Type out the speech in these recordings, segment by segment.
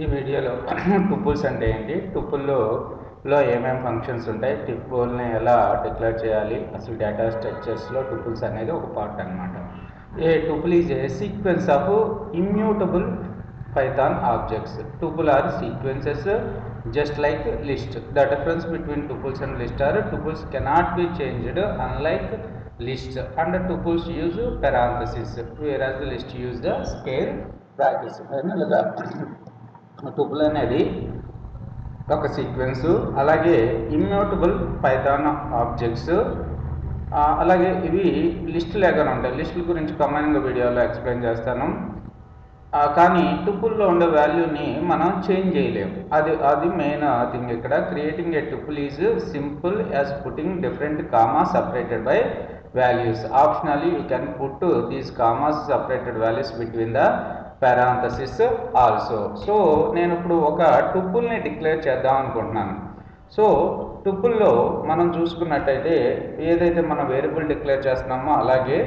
ఈ వీడియోలో టుపుల్స్ అంటే ఏంటి, టుపుల్లో ఏమేమి ఫంక్షన్స్ ఉంటాయి, టుపుల్ని ఎలా డిక్లేర్ చేయాలి, అసలు డేటా స్ట్రక్చర్స్లో టుపుల్స్ అనేది ఒక పార్ట్ అనమాట. A tuple is a sequence of immutable Python objects. Tuple are sequences just like list. The difference between tuples and list are tuples cannot be changed unlike list, and tuples use parentheses whereas the list use the square brackets. Tuple అనేది ఒక sequence, అలాగే immutable Python objects, అలాగే ఇవి list లాగానే ఉంటాయి. లిస్టుల గురించి command వీడియోలో explain చేస్తాను. కానీ టుపుల్లో ఉండే వాల్యూని మనం చేంజ్ చేయలేము. అది మెయిన్ థింగ్ ఇక్కడ. Creating a tuple is simple as putting different commas separated by values. Optionally you can put these commas separated values between the parenthesis also. So నేను ఇప్పుడు ఒక టుపుల్ని డిక్లేర్ చేద్దాం అనుకుంటున్నాను. సో టుపుల్లో మనం చూసుకున్నట్టయితే ఏదైతే మనం వేరియబుల్ డిక్లేర్ చేస్తున్నామో అలాగే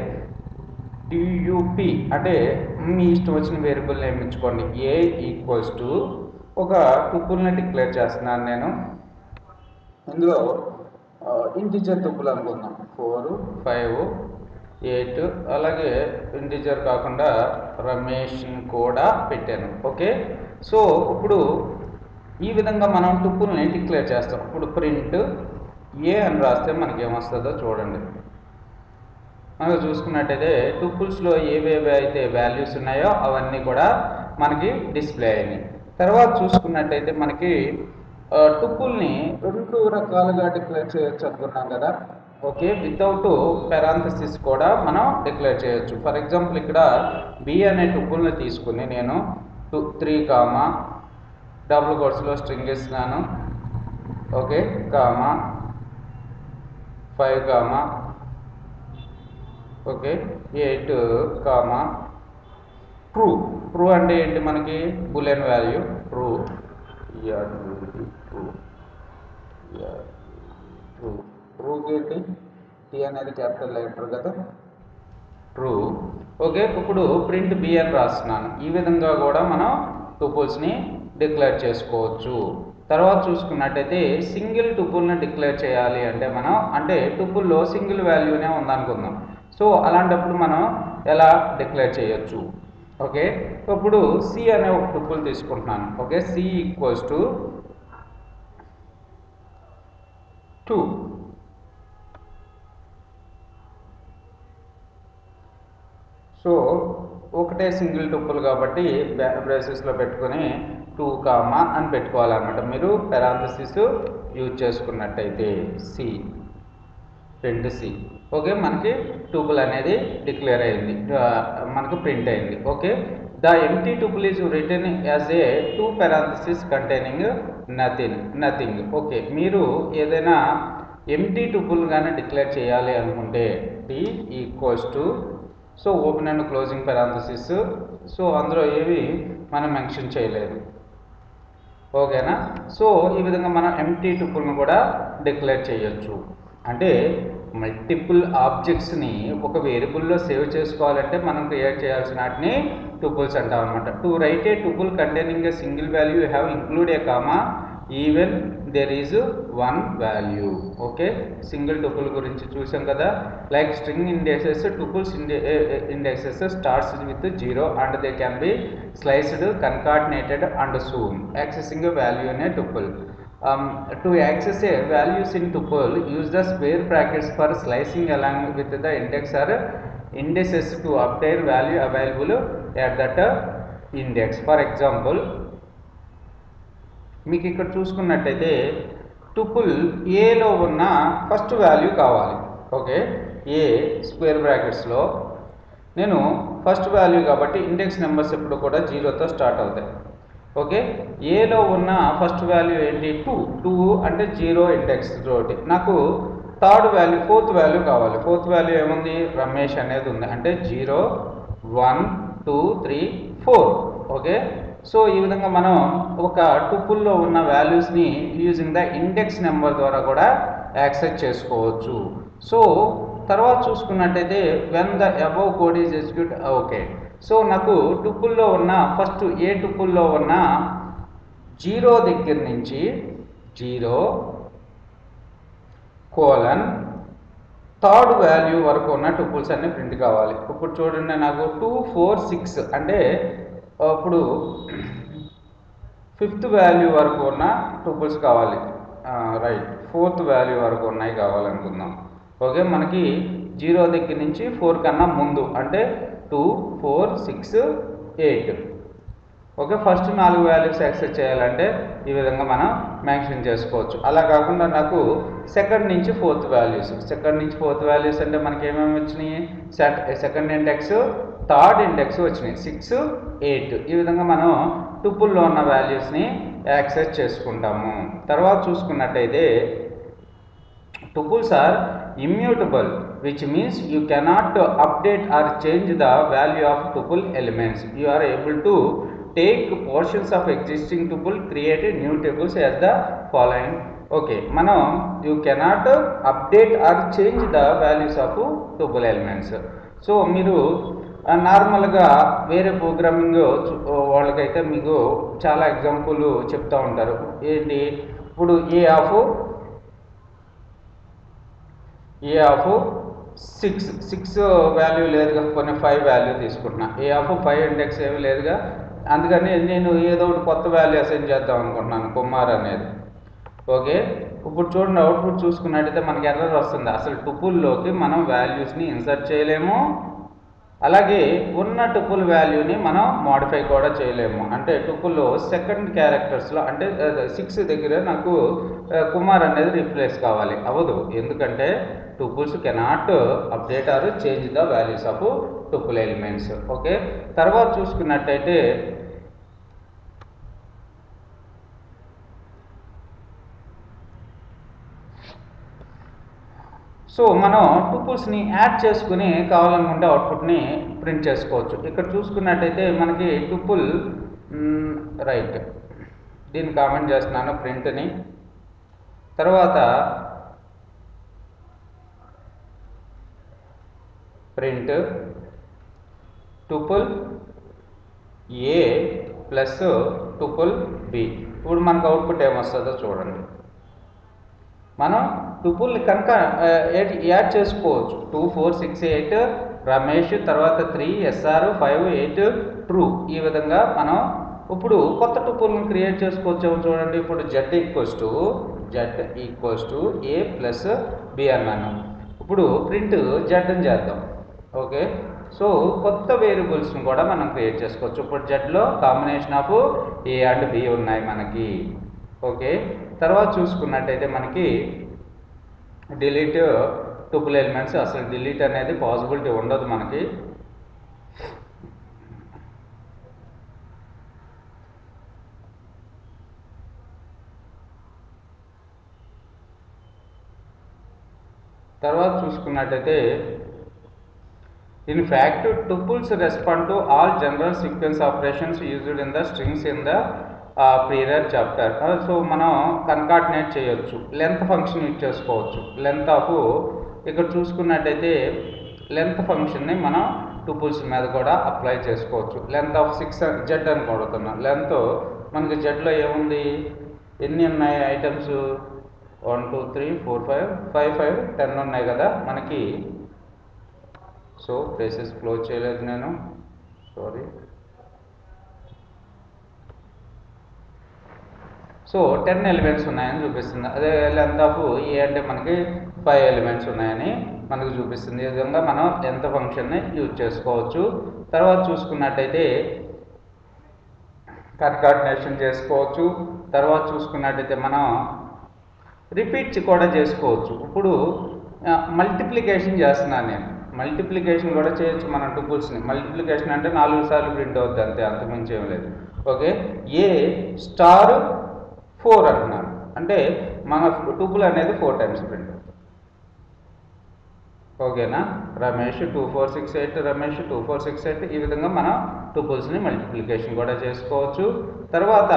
టుప్ అంటే మీ ఇష్టం వచ్చిన వేరియబుల్ నేమ్ ఇచ్చుకోండి. ఏ ఈక్వల్స్ టు ఒక టుపుల్ని డిక్లేర్ చేస్తున్నాను నేను. ఇందులో ఇంటిజర్ టుపుల్ అనుకుందాం, 4, 5, 8, అలాగే ఇంటిజర్ కాకుండా రమేష్ని కూడా పెట్టాను. ఓకే, సో ఇప్పుడు ఈ విధంగా మనం టుపుల్ని డిక్లేర్ చేస్తాం. ఇప్పుడు ప్రింట్ ఏ అని రాస్తే మనకి ఏమొస్తుందో చూడండి. మనకు చూసుకున్నట్టయితే టుపుల్స్లో ఏవేవి అయితే వాల్యూస్ ఉన్నాయో అవన్నీ కూడా మనకి డిస్ప్లే అయినాయి. తర్వాత చూసుకున్నట్టయితే మనకి టుపుల్ని 2 రకాలుగా డిక్లేర్ చేయొచ్చు అనుకున్నాం కదా. ఓకే, వితౌట్ పెరాంథసిస్ కూడా మనం డిక్లేర్ చేయొచ్చు. ఫర్ ఎగ్జాంపుల్ ఇక్కడ బి అనే టుపుల్ని తీసుకుని నేను 3 కామా డబుల్ కోట్స్లో స్ట్రింగ్ ఇస్తున్నాను. Okay, comma 5 comma okay 8 comma true. True అంటే ఏంటి, మనకి boolean value true. True true ట్రూకి ఏంటి, టీ అనేది క్యాపిటల్ లెటర్ కదా, ట్రూ. ఓకే, ఇప్పుడు ప్రింట్ బి అని రాస్తున్నాను. ఈ విధంగా కూడా మనం టుపుల్స్ని డిక్లేర్ చేసుకోవచ్చు. తర్వాత చూసుకున్నట్టయితే సింగిల్ టుపుల్ని డిక్లేర్ చేయాలి అంటే మనం, అంటే టుపుల్లో సింగిల్ వాల్యూనే ఉందనుకుందాం. సో అలాంటప్పుడు మనం ఎలా డిక్లేర్ చేయొచ్చు. ఓకే, ఇప్పుడు సి అనే ఒక టుపుల్ తీసుకుంటున్నాను. Okay, c equals to 2. So ఒకటే సింగిల్ టుపుల్ కాబట్టి బ్రేసెస్లో పెట్టుకొని 2 కామా అని పెట్టుకోవాలన్నమాట. మీరు పెరాంథసిస్ యూజ్ చేసుకున్నట్టయితే సి, ప్రింట్ సి. ఓకే, మనకి టుపుల్ అనేది డిక్లేర్ అయింది, మనకు ప్రింట్ అయింది. Okay, the empty tuple is return as a 2 parentheses containing nothing. Okay, మీరు ఏదైనా ఎంప్టీ టుపుల్ కానీ డిక్లేర్ చేయాలి అనుకుంటే t equals to, so open and closing parenthesis, so అందులో ఏవి మనం మెన్షన్ చేయలేదు. ఓకేనా, సో ఈ విధంగా మనం ఎంప్టీ టుపుల్ను కూడా డిక్లేర్ చేయొచ్చు. అంటే మల్టిపుల్ ఆబ్జెక్ట్స్ని ఒక వేరియబుల్లో సేవ్ చేసుకోవాలంటే మనం క్రియేట్ చేయాల్సిన వాటిని టుపుల్స్ అంటాం అనమాట. To write a tuple containing a single value you have include a comma even there is 1 value. Okay, single tuple గురించి చూసాం కదా. Like string indexes, tuples indexes starts with 0 and they can be sliced, concatenated and so on accessing value in a tuple. To access a values in tuple, use the square brackets for slicing along with the index or indices to obtain value available at that index. For example, మీకు ఇక్కడ చూసుకున్నట్టయితే tuple ఏలో ఉన్న first value కావాలి. Okay, ఏ square బ్రాకెట్స్లో నేను first value కాబట్టి index numbers ఎప్పుడు కూడా 0తో స్టార్ట్ అవుతాయి. ఓకే, ఏలో ఉన్న ఫస్ట్ వాల్యూ ఏంటి, 2 అంటే 0 ఇండెక్స్ తోటి. నాకు థర్డ్ వాల్యూ, ఫోర్త్ వాల్యూ కావాలి. ఫోర్త్ వాల్యూ ఏముంది, రమేష్ అనేది ఉంది, అంటే 0, 1, 2, 3, 4. ఓకే, సో ఈ విధంగా మనం ఒక టుపుల్లో ఉన్న వాల్యూస్ని యూజింగ్ ద ఇండెక్స్ నెంబర్ ద్వారా కూడా యాక్సెస్ చేసుకోవచ్చు. సో తర్వాత చూసుకున్నట్టయితే when the above code is execute. Okay, so నాకు టుపుల్లో ఉన్న ఫస్ట్ ఏ టుపుల్లో ఉన్న జీరో దగ్గర నుంచి 0 కోలన్ థర్డ్ వాల్యూ వరకు ఉన్న టుపుల్స్ అన్ని ప్రింట్ కావాలి. ఇప్పుడు చూడండి, నాకు 2 4 6 అంటే ఇప్పుడు 5th వాల్యూ వరకు ఉన్న టుపుల్స్ కావాలి. రైట్, 4th వాల్యూ వరకు ఉన్నాయి కావాలనుకుందాం. ఓకే, మనకి 0 దగ్గర నుంచి 4 కన్నా ముందు అంటే 2 4 6 8. ఓకే, ఫస్ట్ 4 వాల్యూస్ యాక్సెస్ చేయాలంటే ఈ విధంగా మనం మెన్షన్ చేసుకోవచ్చు. అలా కాకుండా నాకు సెకండ్ నుంచి ఫోర్త్ వాల్యూస్ అంటే మనకి ఏమేమి వచ్చినాయి? సెకండ్ ఇండెక్స్, థర్డ్ ఇండెక్స్ వచ్చినాయి, 6 8. ఈ విధంగా మనం టుపుల్లో ఉన్న వాల్యూస్ని యాక్సెస్ చేసుకుంటాము. తర్వాత చూసుకున్నట్టయితే tuples are immutable, which means you cannot update or change the value of tuple elements. You are able to take portions of existing tuple, create new tuples as the following. Okay, మనం you cannot update or change the values of tuple elements. So మీరు నార్మల్గా వేరే programming వాళ్ళకైతే మీకు చాలా example చెప్తూ ఉంటారు. ఏంటి? ఇప్పుడు ఏ ఆఫ్ 6 వాల్యూ లేదుగా, కొన్ని 5 వాల్యూ తీసుకుంటున్నా. ఏ ఆఫ్ 5 ఇండెక్స్ ఏమి లేదుగా, అందుకని నేను ఏదో ఒకటి కొత్త వాల్యూ అసైన్ చేద్దాం అనుకుంటున్నాను, కుమార్ అనేది. ఓకే, ఇప్పుడు చూడండి, అవుట్పుట్ చూసుకున్నట్టయితే మనకి ఎర్రర్ వస్తుంది. అసలు టుపుల్లోకి మనం వాల్యూస్ని ఇన్సర్ట్ చేయలేము, అలాగే ఉన్న టుపుల్ వాల్యూని మనం మోడిఫై కూడా చేయలేము. అంటే టుపుల్లో సెకండ్ క్యారెక్టర్స్లో అంటే 6 దగ్గర నాకు కుమార్ అనేది రీప్లేస్ కావాలి, అవ్వదు. ఎందుకంటే tuples cannot update are change the values of tuple elements. Okay, తర్వాత చూసుకున్నట్టయితే సో మనం టుపుల్స్ని యాడ్ చేసుకుని కావాలనుకుంటే అవుట్పుట్ని ప్రింట్ చేసుకోవచ్చు. ఇక్కడ చూసుకున్నట్టయితే మనకి టుపుల్ రైట్, దీన్ని కామెంట్ చేస్తున్నాను ప్రింట్ని. తర్వాత ప్రింట్ టుపుల్ ఏ ప్లస్ టుపుల్ బి. ఇప్పుడు మనకు అవుట్పుట్ ఏమొస్తుందో చూడండి. మనం టుపుల్ని కనుక యాడ్ చేసుకోవచ్చు. 2 4 6 8 రమేష్, తర్వాత 3 SR 5 8 ట్రూ. ఈ విధంగా మనం ఇప్పుడు కొత్త టుపుల్ని క్రియేట్ చేసుకోవచ్చు. చూడండి, ఇప్పుడు z equals to a plus b అన్నాను. ఇప్పుడు ప్రింట్ z అని చేద్దాం. ఓకే, సో కొత్త వేరియబుల్స్ని కూడా మనం క్రియేట్ చేసుకోవచ్చు. ఇప్పుడు జెడ్లో combination of A and B ఉన్నాయి మనకి. ఓకే, తర్వాత చూసుకున్నట్టయితే మనకి డిలీట్ టుపుల్ ఎలిమెంట్స్, అసలు డిలీట్ అనేది పాసిబిలిటీ ఉండదు మనకి. తర్వాత చూసుకున్నట్టయితే in fact tuples respond to all general sequence operations used in the strings in the prior chapter. So మనం కన్కాటినేట్ చేయొచ్చు, లెంత్ ఫంక్షన్ యూజ్ చేసుకోవచ్చు. లెంత్ ఆఫ్ ఇక్కడ చూసుకున్నట్టయితే లెంత్ ఫంక్షన్ని మనం టుపుల్స్ మీద కూడా అప్లై చేసుకోవచ్చు. లెంత్ ఆఫ్ 6 జెడ్ అని కొడుతున్నాం. లెంత్ మనకి జెడ్లో ఏముంది, ఎన్ని ఉన్నాయి ఐటమ్స్? 1 2 3 4 5 5 10 ఉన్నాయి కదా మనకి. సో ప్లేసెస్ క్లోజ్ చేయలేదు నేను, సారీ. సో 10 ఎలిమెంట్స్ ఉన్నాయని చూపిస్తుంది. అదే లెంత్ ఆఫ్ ఏ అంటే మనకి 5 ఎలిమెంట్స్ ఉన్నాయని మనకు చూపిస్తుంది. ఈ విధంగా మనం లెంత్ ఫంక్షన్ని యూజ్ చేసుకోవచ్చు. తర్వాత చూసుకున్నట్టయితే కన్కాటినేషన్ చేసుకోవచ్చు. తర్వాత చూసుకున్నట్టయితే మనం రిపీట్ కూడా చేసుకోవచ్చు. ఇప్పుడు మల్టిప్లికేషన్ చేస్తున్నాను నేను, మల్టిప్లికేషన్ కూడా చేయొచ్చు మనం టుపుల్స్ని. మల్టిప్లికేషన్ అంటే 4 సార్లు ప్రింట్ అవుద్ది అంతే, అంతకుమించి ఏం లేదు. ఓకే, ఏ స్టార్ 4 అంటున్నాను అంటే మన టుపుల్ అనేది 4 టైమ్స్ ప్రింట్ అవుతుంది. ఓకేనా? రమేష్ 2 4 6 8 రమేష్ 2 4 6 8. ఈ విధంగా మనం టుపుల్స్ని మల్టిప్లికేషన్ కూడా చేసుకోవచ్చు. తర్వాత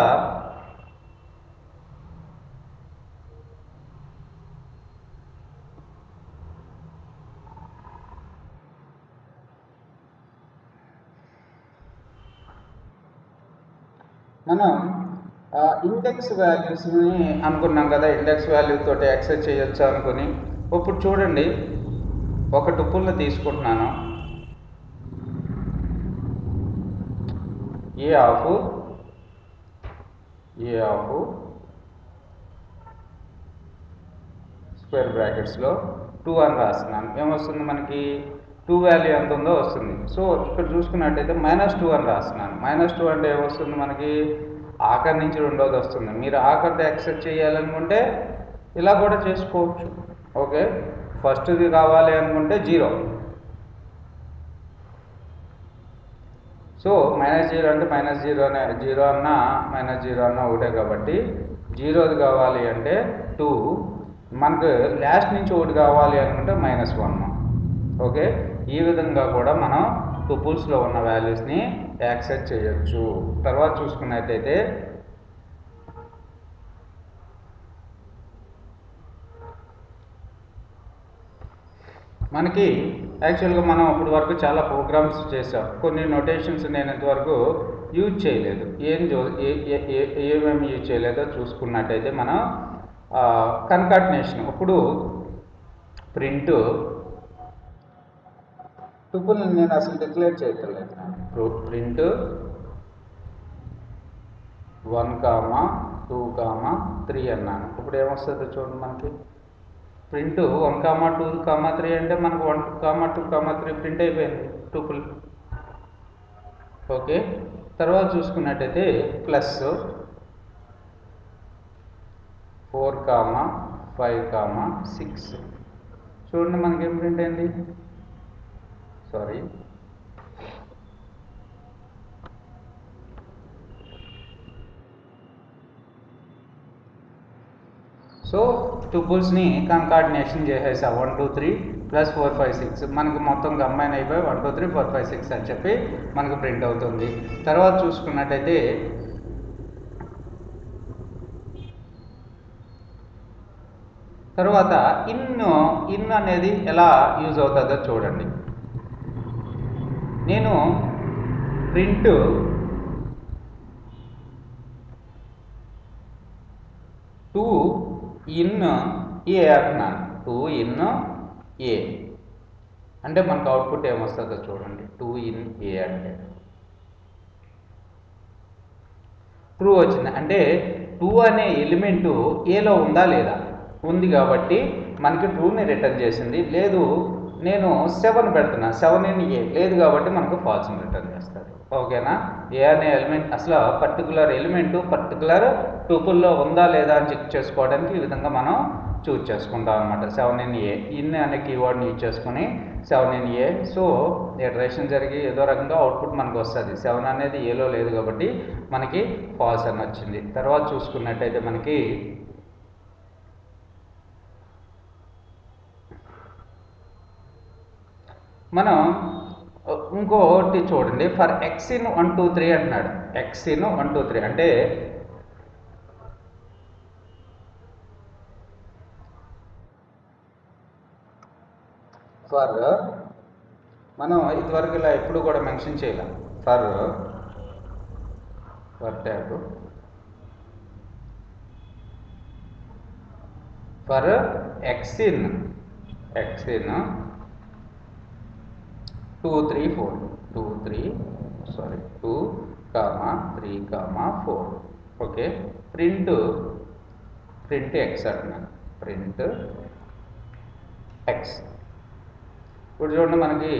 మనం ఇండెక్స్ వాల్యూస్ని అనుకున్నాం కదా, ఇండెక్స్ వాల్యూ తోటి యాక్సెస్ చేయొచ్చు అనుకుని. ఇప్పుడు చూడండి, ఒక టుపుల్ని తీసుకుంటున్నాను, ఏ ఆఫ్ స్క్వేర్ బ్రాకెట్స్లో 2 అని రాస్తున్నాను. ఏమొస్తుంది మనకి? 2 వాల్యూ ఎంత ఉందో వస్తుంది. సో ఇక్కడ చూసుకున్నట్టయితే -2 అని రాస్తున్నాను. -2 అంటే ఏమొస్తుంది మనకి? ఆఖరి నుంచి రెండోది వస్తుంది. మీరు ఆఖరిది యాక్సెస్ చేయాలనుకుంటే ఇలా కూడా చేసుకోవచ్చు. ఓకే, ఫస్ట్ది కావాలి అనుకుంటే 0. సో -0 అంటే -0 అనే 0 అన్నా -0 అన్నా ఒకటే కాబట్టి 0ది కావాలి అంటే 2, మనకు లాస్ట్ నుంచి ఒకటి కావాలి అనుకుంటే -1. ఓకే, ఈ విధంగా కూడా మనం టుపుల్స్లో ఉన్న వాల్యూస్ని యాక్సెస్ చేయొచ్చు. తర్వాత చూసుకున్నట్టయితే మనకి యాక్చువల్గా మనం అప్పటి వరకు చాలా ప్రోగ్రామ్స్ చేసాం. కొన్ని నోటేషన్స్ నేను ఇంతవరకు యూజ్ చేయలేదు. ఏమేమి యూజ్ చేయలేదో చూసుకున్నట్టయితే మనం కన్కాటినేషన్, ఇప్పుడు ప్రింట్ టుపుల్ని నేను అసలు డిక్లేర్ చేయట్లేదు. ప్రింట్ 1, 2, 3 అన్నాను. ఇప్పుడు ఏమొస్తుందో చూడండి మనకి. ప్రింట్ 1, 2, 3 అంటే మనకు 1, 2, 3 ప్రింట్ అయిపోయింది టూపుల్. ఓకే, తర్వాత చూసుకున్నట్టయితే ప్లస్ 4, 5, 6 చూడండి మనకి ఏం ప్రింట్ అయింది. సారీ, సో టుపుల్స్ని కంకార్డినేషన్ చేసేసా. 1, 2, 3 + 4, 5, 6 మనకి మొత్తం కంబైన్ అయిపోయి 1, 2, 3, 4, 5, 6 అని చెప్పి మనకు ప్రింట్ అవుతుంది. తర్వాత చూసుకున్నట్టయితే తర్వాత ఇన్ అనేది ఎలా యూజ్ అవుతుందో చూడండి. నేను ప్రింట్ టూ ఇన్ ఏ అంటున్నాను. 2 in A అంటే మనకు అవుట్పుట్ ఏమొస్తుందో చూడండి. 2 in A అంటే ట్రూ వచ్చింది. అంటే 2 అనే ఎలిమెంటు ఏలో ఉందా లేదా? ఉంది కాబట్టి మనకి ట్రూని రిటర్న్ చేసింది. లేదు, నేను 7 పెడుతున్నా, 7 in A లేదు కాబట్టి మనకు ఫాల్స్ని రిటర్న్ చేస్తుంది. ఓకేనా? ఏ అనే ఎలిమెంట్ అసలు పర్టికులర్ ఎలిమెంటు పర్టికులర్ టూపుల్లో ఉందా లేదా అని చెక్ చేసుకోవడానికి ఈ విధంగా మనం చూజ్ చేసుకుంటాం అనమాట. 7 in A ఇన్ అనే కీవర్డ్ని యూజ్ చేసుకుని 7 in A. సో ఇటరేషన్ జరిగి ఏదో రకంగా అవుట్పుట్ మనకు వస్తుంది. 7 అనేది ఏలో లేదు కాబట్టి మనకి ఫాల్స్ అని వచ్చింది. తర్వాత చూసుకున్నట్టయితే మనకి మనం ఇంకోటి చూడండి. ఫర్ x in 1, 2, 3 అంటున్నాడు. x in 1, 2, 3 అంటే ఫర్ మనం ఇదివరకు ఇలా ఎప్పుడు కూడా మెన్షన్ చేయలేం. For tag for x in 2, 3, 4 2, 3, 4 okay. Print x అంటున్నాను. Print x. ఇప్పుడు చూడండి మనకి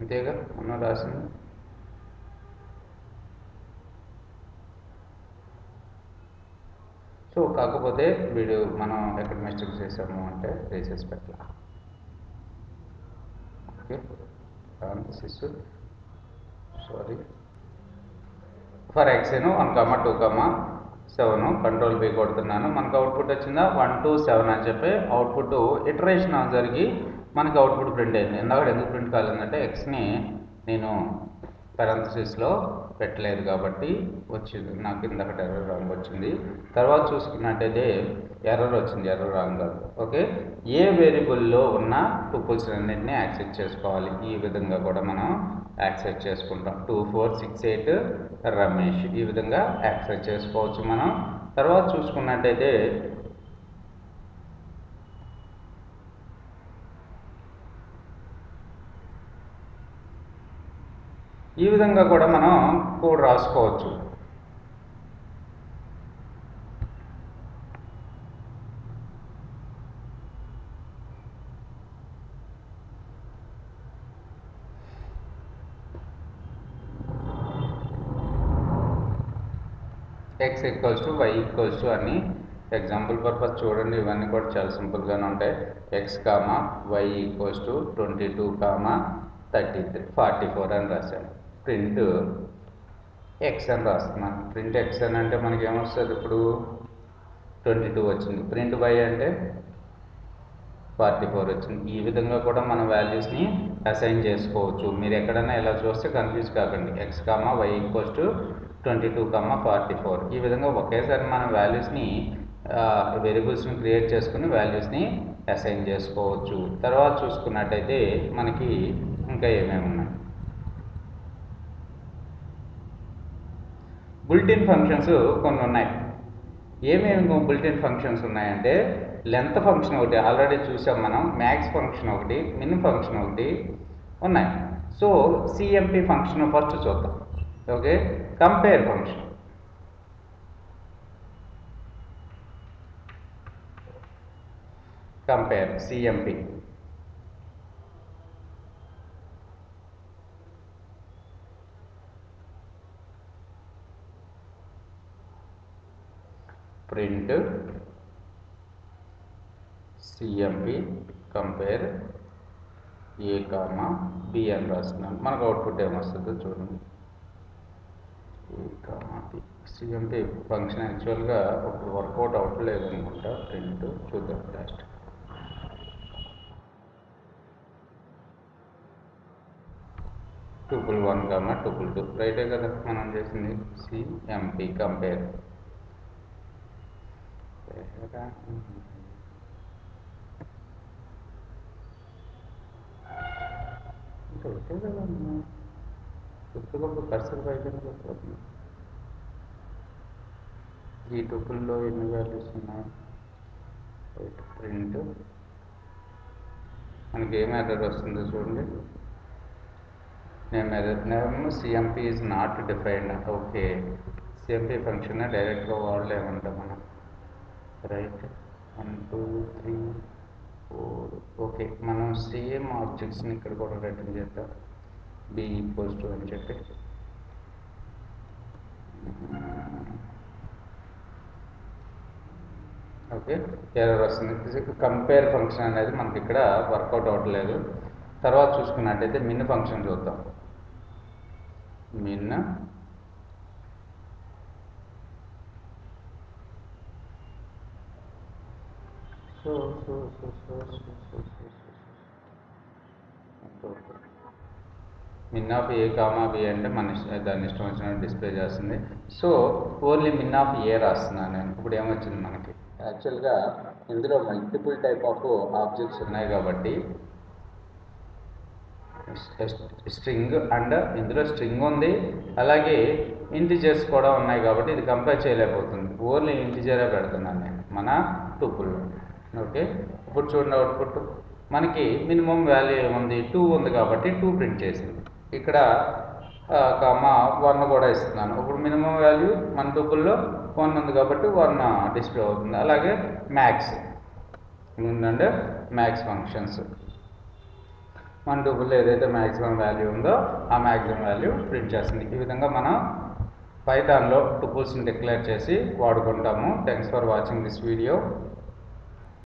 అంతేగా మనం రాసింది. సో కాకపోతే వీడు మనం ఎక్కడ మిస్టేక్ చేసాము అంటే రేసెస్ పెట్టాలి. Okay, sorry. For x 1, 2, 7 control B కొడుతున్నాను. మనకు అవుట్పుట్ వచ్చిందా 1, 2, 7 అని చెప్పి అవుట్పుట్ ఇటరేషన్ జరిగి మనకి అవుట్పుట్ ప్రింట్ అయింది. ఎందుకంటే ఎందుకు ప్రింట్ కాలేదంటే ఎక్స్ని నేను పెరంథసిస్లో పెట్టలేదు కాబట్టి వచ్చింది నాకు ఇందాక ఎర్రర్ రాంగ్ వచ్చింది. తర్వాత చూసుకున్నట్టయితే ఎర్రర్ వచ్చింది, ఎర్రర్ రాంగ్ కాదు. ఓకే, ఏ వేరియబుల్లో ఉన్న టుపుల్స్ అన్నింటినీ యాక్సెస్ చేసుకోవాలి. ఈ విధంగా కూడా మనం యాక్సెస్ చేసుకుంటాం. 2468 రమేష్ ఈ విధంగా యాక్సెస్ చేసుకోవచ్చు మనం. తర్వాత చూసుకున్నట్టయితే ఈ విధంగా కూడా మనం కోడ్ రాసుకోవచ్చు. x equals to y equals to అని ఎగ్జాంపుల్ పర్పస్ చూడండి, ఇవన్నీ కూడా చాలా సింపుల్గానే ఉంటాయి. x comma y equals to 22 comma 33 44 అని రాశాను. ప్రింట్ x అని రాస్తున్నాను. ప్రింట్ x అని అంటే మనకి ఏమొస్తుంది, ఇప్పుడు 22 వచ్చింది. ప్రింట్ y అంటే 44 వచ్చింది. ఈ విధంగా కూడా మన వాల్యూస్ని అసైన్ చేసుకోవచ్చు. మీరు ఎక్కడైనా ఇలా చూస్తే కన్ఫ్యూజ్ కాకండి. x comma y equals to 22 comma 44 ఈ విధంగా ఒకేసారి మన వాల్యూస్ని వేరియబుల్స్ని క్రియేట్ చేసుకుని వాల్యూస్ని అసైన్ చేసుకోవచ్చు. తర్వాత చూసుకున్నట్టయితే మనకి ఇంకా ఏమేమి ఉన్నాయి, బుల్టిన్ ఫంక్షన్స్ కొన్ని ఉన్నాయి. ఏమేమి బుల్టిన్ ఫంక్షన్స్ ఉన్నాయంటే లెంత్ ఫంక్షన్ ఒకటి ఆల్రెడీ చూసాం మనం, మ్యాక్స్ ఫంక్షన్ ఒకటి, మిన్ ఫంక్షన్ ఒకటి ఉన్నాయి. సో సిఎంపి ఫంక్షన్ ఫస్ట్ చూద్దాం. Okay, compare function. Compare CMP print CMP compare A comma B అని రాస్తున్నాను. మనకు అవుట్పుట్ ఏమొస్తుందో చూడండి. A comma B. CMP function యాక్చువల్గా ఇప్పుడు వర్కౌట్ అవ్వట్లేదు అనుకుంటా. ప్రింట్ చూద్దాం లాస్ట్. టూపుల్ 1 కామా టూపుల్ 2 రైటే కదా మనం చేసింది. సిఎంపి కంపేర్ రైటే కదా గుర్తుకొక కర్సర్ పైన గుర్తుపడుతుంది. ఈ టూపుల్లో ఎన్ని వాల్యూస్ ఉన్నాయి. ప్రింట్ మనకి ఏం ఎర్రర్ వస్తుందో చూడండి. Name CMP is not defined. Okay, CMP function డైరెక్ట్గా వాడలేమంటాం మనం. రైట్ 1 2 3 4. ఓకే, మనం సేమ్ ఆబ్జెక్ట్స్ని ఇక్కడ కూడా రిటర్న్ చేద్దాం. బి ఈక్వల్స్ టు అని చెప్పి ఓకే, ఎర్రర్ వస్తుంది. కంపేర్ ఫంక్షన్ అనేది మనకి ఇక్కడ వర్కౌట్ అవ్వట్లేదు. తర్వాత చూసుకున్నట్టయితే మిన్ ఫంక్షన్ చూద్దాం. మిన్ మిన్ ఆఫ్ ఏ కామా బి అంటే మన దాన్ని ఇష్టం వచ్చినట్టు డిస్ప్లే చేస్తుంది. సో ఓన్లీ మిన్ ఆఫ్ ఏ రాస్తున్నాను నేను. ఇప్పుడు ఏమొచ్చింది మనకి, యాక్చువల్గా ఇందులో మల్టిపుల్ టైప్ ఆఫ్ ఆబ్జెక్ట్స్ ఉన్నాయి కాబట్టి స్ట్రింగ్ అండ్ ఇందులో స్ట్రింగ్ ఉంది, అలాగే ఇంటిజర్స్ కూడా ఉన్నాయి కాబట్టి ఇది కంపేర్ చేయలేకపోతుంది. ఓన్లీ ఇంటిజరే పెడుతున్నాను నేను మన టూపుల్లో. ఓకే, ఇప్పుడు చూడండి అవుట్పుట్ మనకి మినిమం వాల్యూ ఏముంది, 2 ఉంది కాబట్టి 2 ప్రింట్ చేసింది. ఇక్కడ కామా 1 కూడా ఇస్తున్నాను. ఇప్పుడు మినిమం వాల్యూ మన టూపుల్లో 1 ఉంది కాబట్టి 1 డిస్ప్లే అవుతుంది. అలాగే మ్యాక్స్ ఏంటంటే మ్యాక్స్ ఫంక్షన్స్ మన టూపుల్లో ఏదైతే మ్యాక్సిమం వాల్యూ ఉందో ఆ మ్యాక్సిమం వాల్యూ ప్రింట్ చేస్తుంది. ఈ విధంగా మనం పైథాన్లో టూపుల్స్ని డిక్లేర్ చేసి వాడుకుంటాము. Thanks for watching this video.